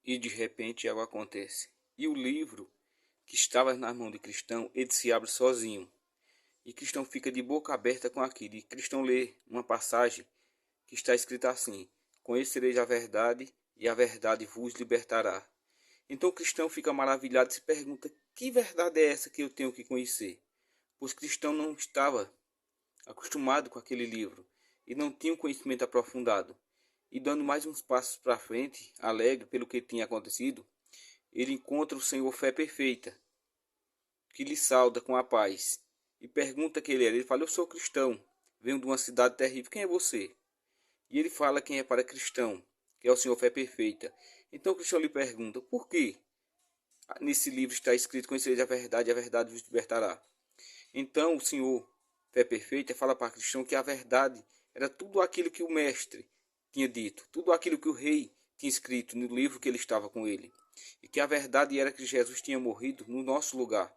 E de repente algo acontece. E o livro que estava na mão de Cristão, ele se abre sozinho. E Cristão fica de boca aberta com aquilo. E Cristão lê uma passagem que está escrita assim: Conhecereis a verdade, e a verdade vos libertará. Então o cristão fica maravilhado e se pergunta: que verdade é essa que eu tenho que conhecer? Pois Cristão não estava acostumado com aquele livro e não tinha um conhecimento aprofundado. E dando mais uns passos para frente, alegre pelo que tinha acontecido, ele encontra o Senhor Fé Perfeita, que lhe sauda com a paz e pergunta quem ele era. Ele fala: eu sou cristão, venho de uma cidade terrível, quem é você? E ele fala quem é para Cristão, que é o Senhor Fé Perfeita. Então Cristão lhe pergunta: por que nesse livro está escrito: conhecereis a verdade vos libertará? Então o Senhor Fé Perfeita fala para Cristão que a verdade era tudo aquilo que o mestre tinha dito, tudo aquilo que o rei tinha escrito no livro que ele estava com ele. E que a verdade era que Jesus tinha morrido no nosso lugar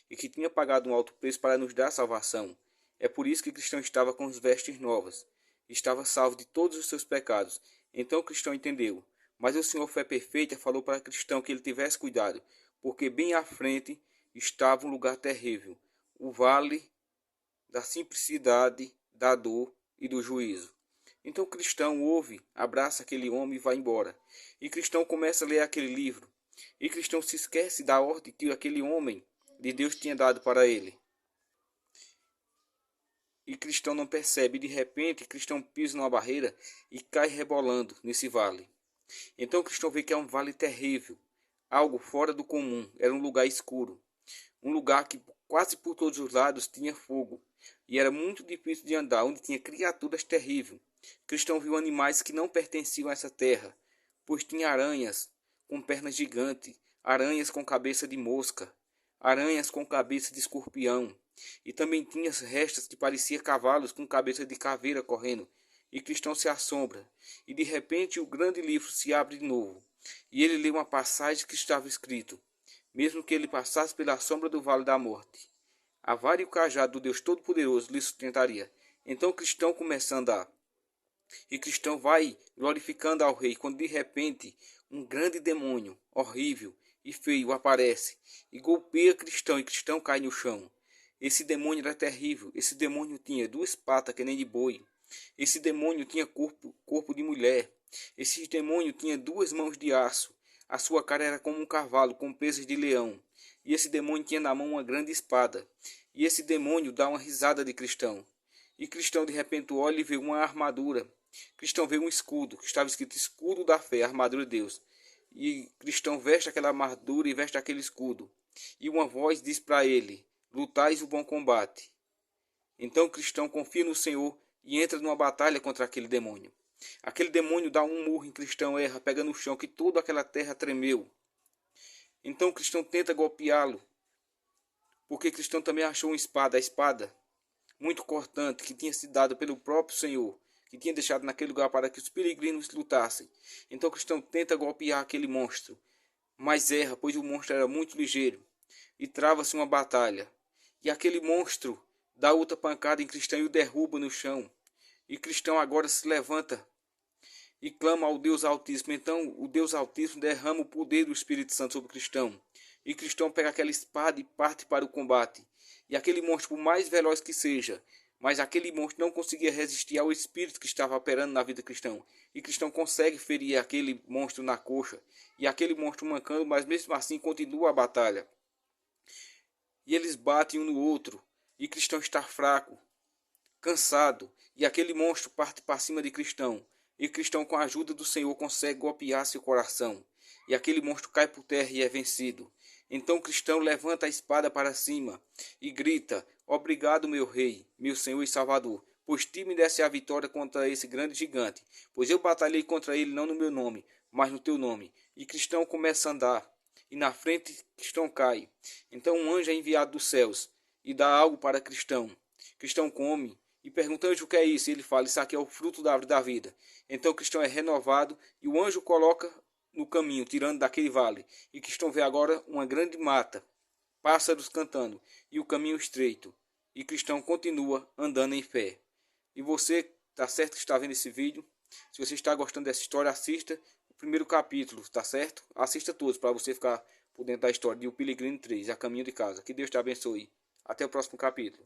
e que tinha pagado um alto preço para nos dar salvação. É por isso que Cristão estava com as vestes novas, estava salvo de todos os seus pecados. Então Cristão entendeu. Mas o Senhor Fé Perfeita falou para Cristão que ele tivesse cuidado, porque bem à frente estava um lugar terrível, o vale da simplicidade, da dor e do juízo. Então o cristão ouve, abraça aquele homem e vai embora. E cristão começa a ler aquele livro. E cristão se esquece da ordem que aquele homem de Deus tinha dado para ele. E cristão não percebe. De repente, cristão pisa numa barreira e cai rebolando nesse vale. Então cristão vê que é um vale terrível, algo fora do comum. Era um lugar escuro, um lugar que quase por todos os lados tinha fogo. E era muito difícil de andar, onde tinha criaturas terríveis. Cristão viu animais que não pertenciam a essa terra, pois tinha aranhas com pernas gigantes, aranhas com cabeça de mosca, aranhas com cabeça de escorpião, e também tinha restas que pareciam cavalos com cabeça de caveira correndo. E Cristão se assombra, e de repente o grande livro se abre de novo, e ele lê uma passagem que estava escrito: mesmo que ele passasse pela sombra do vale da morte, a vara e o cajado do Deus Todo-Poderoso lhe sustentaria. Então o cristão começa a andar. E cristão vai glorificando ao rei, quando de repente um grande demônio, horrível e feio, aparece e golpeia cristão, e cristão cai no chão. Esse demônio era terrível. Esse demônio tinha duas patas que nem de boi. Esse demônio tinha corpo de mulher. Esse demônio tinha duas mãos de aço. A sua cara era como um cavalo com presas de leão. E esse demônio tinha na mão uma grande espada. E esse demônio dá uma risada de cristão. E cristão de repente olha e vê uma armadura. Cristão vê um escudo, que estava escrito escudo da fé, armadura de Deus. E cristão veste aquela armadura e veste aquele escudo. E uma voz diz para ele: lutais o bom combate. Então cristão confia no Senhor e entra numa batalha contra aquele demônio. Aquele demônio dá um murro em cristão, erra, pega no chão, que toda aquela terra tremeu. Então cristão tenta golpeá-lo, porque cristão também achou uma espada, a espada muito cortante, que tinha sido dada pelo próprio Senhor, que tinha deixado naquele lugar para que os peregrinos lutassem. Então cristão tenta golpear aquele monstro, mas erra, pois o monstro era muito ligeiro, e trava-se uma batalha. E aquele monstro dá outra pancada em cristão e o derruba no chão. E cristão agora se levanta e clama ao Deus Altíssimo. Então o Deus Altíssimo derrama o poder do Espírito Santo sobre cristão. E cristão pega aquela espada e parte para o combate. E aquele monstro, por mais veloz que seja, mas aquele monstro não conseguia resistir ao espírito que estava operando na vida cristã. E cristão consegue ferir aquele monstro na coxa. E aquele monstro mancando, mas mesmo assim continua a batalha. E eles batem um no outro. E cristão está fraco, cansado. E aquele monstro parte para cima de cristão. E cristão, com a ajuda do Senhor, consegue golpear seu coração. E aquele monstro cai por terra e é vencido. Então o cristão levanta a espada para cima e grita: obrigado, meu rei, meu Senhor e Salvador, pois ti me desse a vitória contra esse grande gigante. Pois eu batalhei contra ele não no meu nome, mas no teu nome. E cristão começa a andar. E na frente cristão cai. Então um anjo é enviado dos céus e dá algo para cristão. Cristão come e pergunta: anjo, o que é isso? E ele fala: isso aqui é o fruto da árvore da vida. Então o cristão é renovado e o anjo coloca no caminho, tirando daquele vale. E cristão vê agora uma grande mata, pássaros cantando e o caminho estreito. E cristão continua andando em fé. E você, tá certo que está vendo esse vídeo? Se você está gostando dessa história, assista primeiro capítulo, tá certo? Assista todos para você ficar por dentro da história de O Peligrino 3, A Caminho de Casa. Que Deus te abençoe. Até o próximo capítulo.